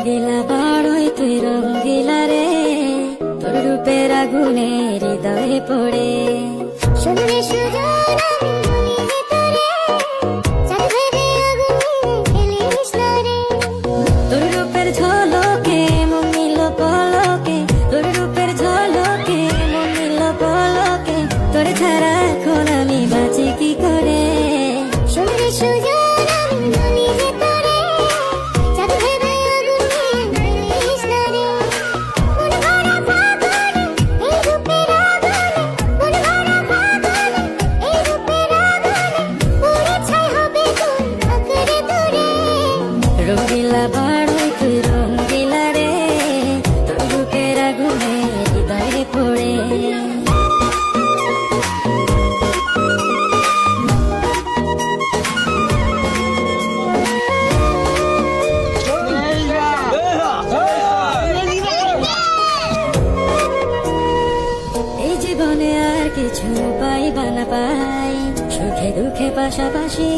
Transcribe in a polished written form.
রঙ্গিলা বড়ই তুই রঙ্গিলা রে, তোর রূপের আগুনে হৃদয়ে পড়ে। শুনলে সুজন আমি বলি যে তোরে, চাঁদ ভেবে আগুনে ফেলিস না রে। তোর রূপের ঝলকে মন নিল পলকে, তোর রূপের ঝলকে মন নিল পলকে, তোর ছাড়া এখন আমি বাঁচি কি করে। শুনলে সুজন আমি বলি যে তোরে, চাঁদ ভেবে আগুনে ফেলিস না রে। মন ভরা ফাগুনে এই রূপের আগুনে, মন ভরা ফাগুনে এই রূপের আগুনে, পুড়ে ছাই হবে তোর আঁকড়ে ধরে। রঙ্গিলা বড়ই তুই রঙ্গিলা রে, তোর রূপের আগুনে হৃদয়ে পড়ে। এই জীবনে আর কিছু পাই বা না পাই, সুখে দুঃখে পাশাপাশি